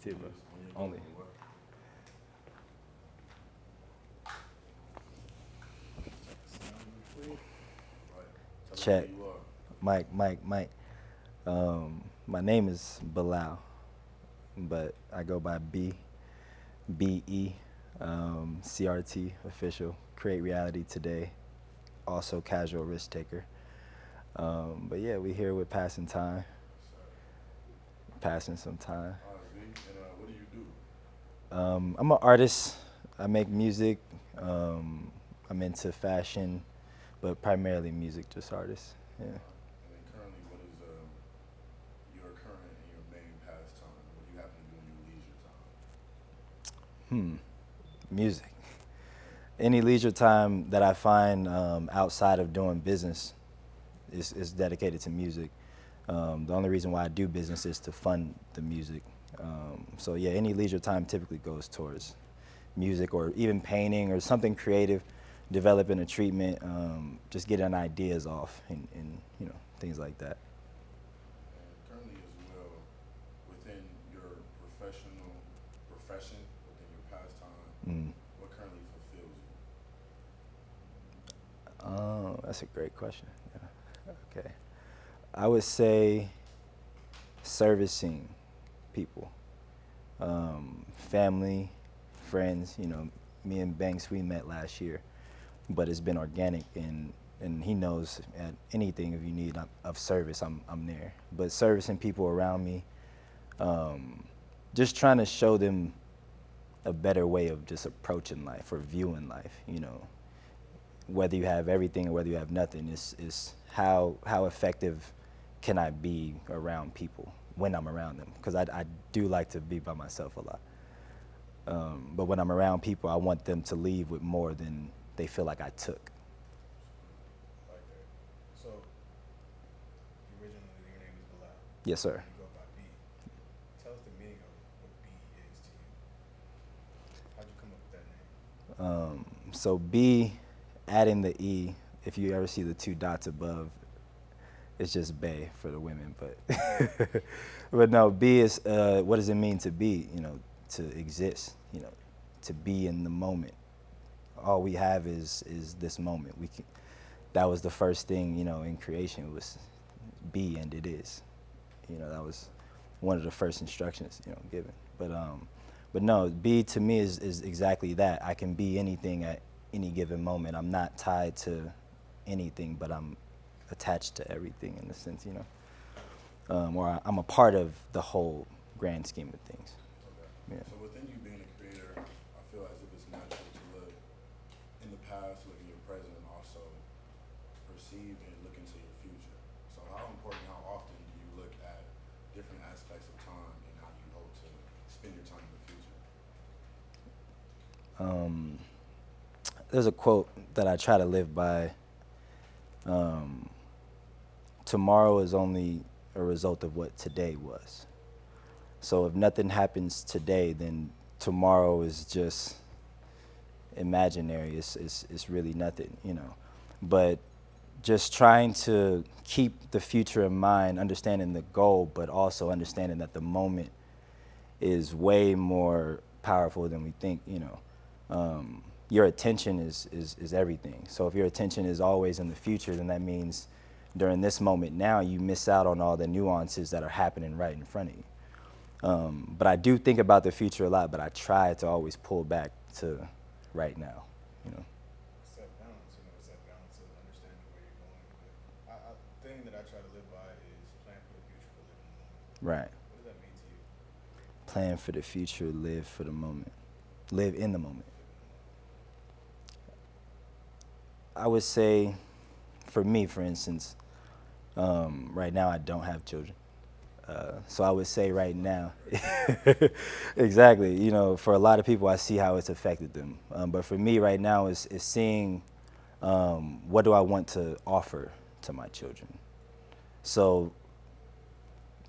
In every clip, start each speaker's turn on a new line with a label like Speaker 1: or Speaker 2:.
Speaker 1: too, bro. Only. Check. Mike. My name is Bilal, but I go by BE, CRT official. Create reality today. Also casual risk taker. But yeah, we here with passing time, passing some time.
Speaker 2: What do you do?
Speaker 1: I'm an artist. I make music. I'm into fashion, but primarily music, just artist. Yeah.
Speaker 2: And then currently, what is your current and your main pastime? What do you happen to do in your leisure time?
Speaker 1: Music. Any leisure time that I find outside of doing business is dedicated to music. The only reason why I do business is to fund the music. So yeah, any leisure time typically goes towards music or even painting or something creative, developing a treatment, just getting ideas off and things like that.
Speaker 2: And currently, as well, within your profession, within your pastime, what currently fulfills you?
Speaker 1: Oh, that's a great question. Yeah. Okay. I would say servicing people, family, friends. Me and Banks, we met last year, but it's been organic, and he knows at anything if you need of service, I'm there. But servicing people around me, just trying to show them a better way of just approaching life or viewing life. Whether you have everything or whether you have nothing, is how effective can I be around people when I'm around them? Because I do like to be by myself a lot. But when I'm around people, I want them to leave with more than they feel like I took.
Speaker 2: Like that. So, originally, your name is Bilal.
Speaker 1: Yes, sir.
Speaker 2: You go by B. Tell us the meaning of what B is to you. How'd you come up with that name?
Speaker 1: So B, adding the E, if you ever see the two dots above, it's just Bay for the women, but but no, B is what does it mean to be? To exist. To be in the moment. All we have is this moment. That was the first thing in creation was be, and it is. That was one of the first instructions given. But no, be to me is exactly that. I can be anything at any given moment. I'm not tied to anything, but I'm attached to everything in a sense, or I'm a part of the whole grand scheme of things.
Speaker 2: Okay.
Speaker 1: Yeah.
Speaker 2: So within you being a creator, I feel as if it's natural to look in the past, look in your present, and also perceive and look into your future. So how important, how often do you look at different aspects of time and how you hope to spend your time in the future?
Speaker 1: There's a quote that I try to live by. Tomorrow is only a result of what today was. So if nothing happens today, then tomorrow is just imaginary. It's really nothing, But just trying to keep the future in mind, understanding the goal, but also understanding that the moment is way more powerful than we think, Your attention is everything. So if your attention is always in the future, then that means during this moment now, you miss out on all the nuances that are happening right in front of you. But I do think about the future a lot, but I try to always pull back to right now,
Speaker 2: It's that balance, it's that balance of understanding where you're going. But the thing that I try to live by is plan for the future, but live in the moment.
Speaker 1: Right.
Speaker 2: What does that mean to you?
Speaker 1: Plan for the future, live for the moment. Live in the moment. I would say, for me, for instance, right now I don't have children. So I would say right now, exactly, for a lot of people I see how it's affected them. But for me right now is seeing what do I want to offer to my children. So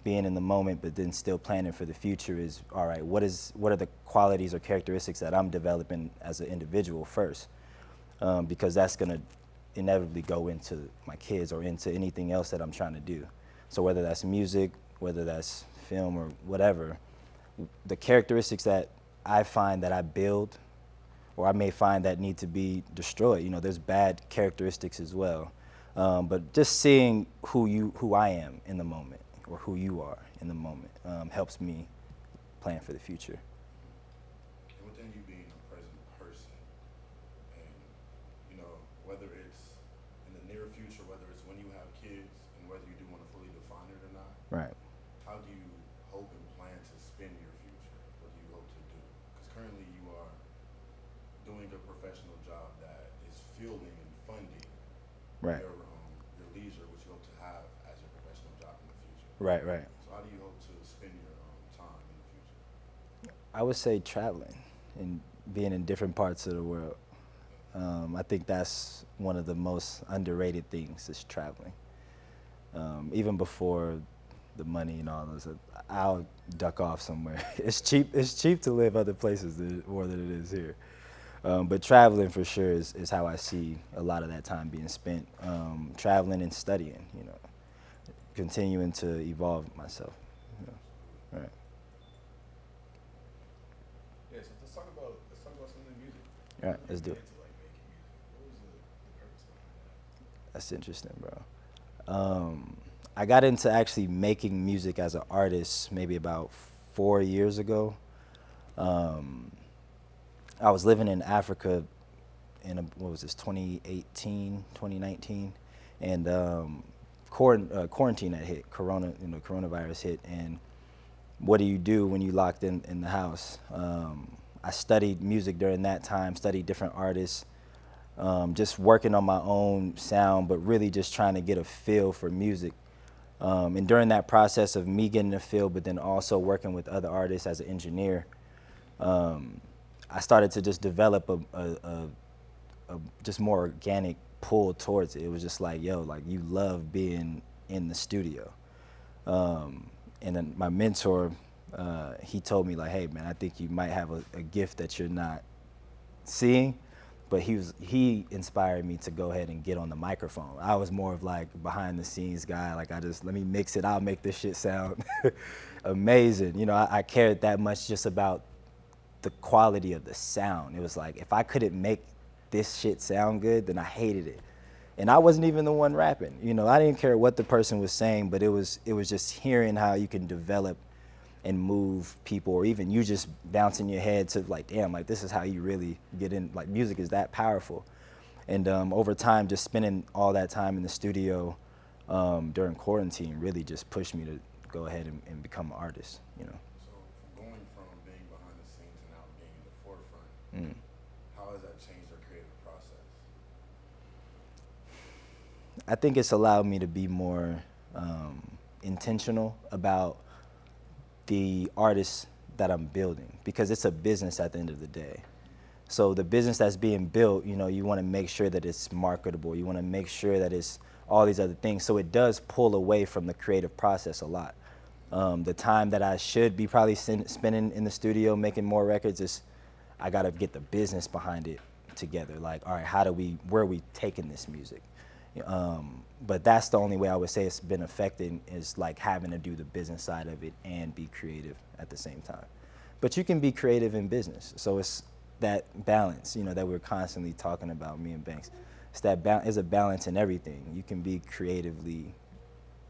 Speaker 1: being in the moment, but then still planning for the future is, all right, what are the qualities or characteristics that I'm developing as an individual first? Because that's going to inevitably go into my kids or into anything else that I'm trying to do. So whether that's music, whether that's film or whatever, the characteristics that I find that I build, or I may find that need to be destroyed. You know, there's bad characteristics as well. But just seeing who I am in the moment, or who you are in the moment, helps me plan for the future.
Speaker 2: And within you being a present person, and you know, whether it's in the near future, whether it's when you have kids, and whether you do want to fully define it or not,
Speaker 1: Right.
Speaker 2: how do you hope and plan to spend your future? What do you hope to do? Because currently you are doing a professional job that is fueling and funding
Speaker 1: Right.
Speaker 2: your leisure, which you hope to have as your professional job in the future.
Speaker 1: Right. Right.
Speaker 2: So how do you hope to spend your time in the future?
Speaker 1: I would say traveling and being in different parts of the world. I think that's one of the most underrated things is traveling. Even before the money and all those, I'll duck off somewhere. It's cheap. It's cheap to live other places more than it is here. But traveling for sure is how I see a lot of that time being spent. Traveling and studying, you know, continuing to evolve myself. You know. Right.
Speaker 3: Yeah, so let's talk about some of the music.
Speaker 1: All right, let's do it.
Speaker 3: Into like making music. What was the purpose behind that?
Speaker 1: That's interesting, bro. I got into actually making music as an artist maybe about 4 years ago. I was living in Africa in what was this, 2018, 2019, and quarantine had hit, coronavirus hit, and what do you do when you locked in the house? I studied music during that time, studied different artists, just working on my own sound, but really just trying to get a feel for music. And during that process of me getting a feel, but then also working with other artists as an engineer, I started to just develop a just more organic pull towards it. It was just like, yo, like you love being in the studio. And then my mentor, he told me like, hey man, I think you might have a gift that you're not seeing. But he inspired me to go ahead and get on the microphone. I was more of like behind the scenes guy. Like let me mix it. I'll make this shit sound amazing. You know, I cared that much just about the quality of the sound. It was like, if I couldn't make this shit sound good, then I hated it. And I wasn't even the one rapping. You know, I didn't care what the person was saying, but it was just hearing how you can develop and move people, or even you just bouncing your head to like, damn, like this is how you really get in, like music is that powerful. And over time, just spending all that time in the studio during quarantine really just pushed me to go ahead and become an artist, you know.
Speaker 2: So going from being behind the scenes and now being in the forefront, how has that changed your creative process?
Speaker 1: I think it's allowed me to be more intentional about the artists that I'm building, because it's a business at the end of the day. So the business that's being built, you know, you want to make sure that it's marketable. You want to make sure that it's all these other things. So it does pull away from the creative process a lot. The time that I should be probably spending in the studio making more records is, I got to get the business behind it together. Like, all right, where are we taking this music? But that's the only way I would say it's been affected, is like having to do the business side of it and be creative at the same time. But you can be creative in business. So it's that balance, you know, that we're constantly talking about, me and Banks. It's that is a balance in everything. You can be creatively,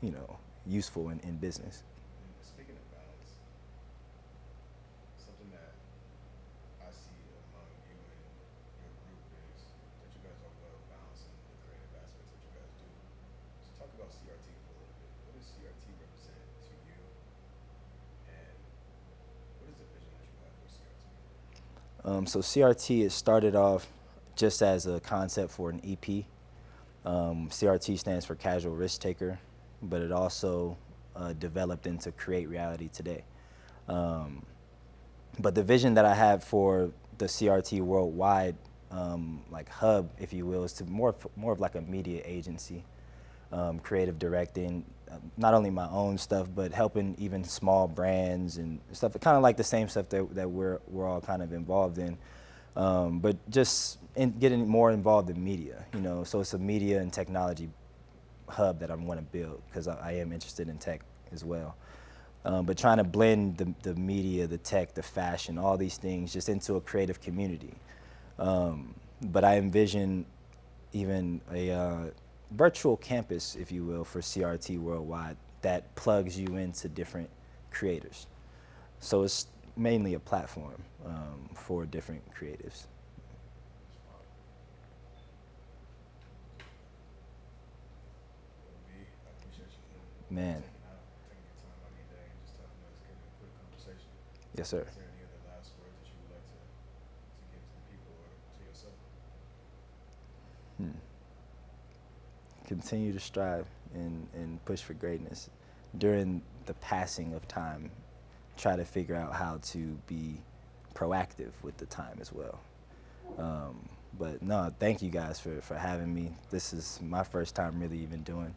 Speaker 1: you know, useful in business.
Speaker 3: And speaking of balance, something that I see among you and your group is that you guys are well balancing the creative aspects that you guys do. So talk about CRT for a little bit. What does CRT represent to you, and what is the vision that you have for CRT?
Speaker 1: So CRT, it started off just as a concept for an EP. CRT stands for Casual Risk Taker, but it also developed into Create Reality Today. But the vision that I have for the CRT worldwide, like hub, if you will, is to more of like a media agency, creative directing, not only my own stuff, but helping even small brands and stuff, kind of like the same stuff that we're all kind of involved in, but just getting more involved in media, you know. So it's a media and technology hub that I want to build, because I am interested in tech as well. But trying to blend the media, the tech, the fashion, all these things just into a creative community. But I envision even a virtual campus, if you will, for CRT worldwide that plugs you into different creators. So it's mainly a platform for different creatives.
Speaker 3: B, I appreciate you for
Speaker 1: Man,
Speaker 3: taking your time out of your day and just telling us, giving a quick conversation.
Speaker 1: yes, sir.
Speaker 3: Is there any other last words that you would like to give to the people or to yourself?
Speaker 1: Continue to strive and push for greatness. During the passing of time, try to figure out how to be proactive with the time as well. But no, thank you guys for having me. This is my first time really even doing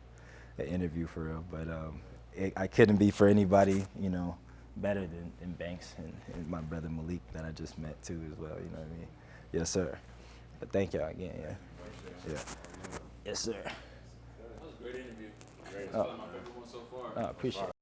Speaker 1: an interview for real. But I couldn't be for anybody, you know, better than Banks and my brother Malik that I just met too as well. You know what I mean? Yes, sir. But thank y'all again. Yeah. Yeah. Yes, sir.
Speaker 4: That was a great interview.
Speaker 1: Oh.
Speaker 4: Probably my favorite one so far.
Speaker 1: I appreciate it.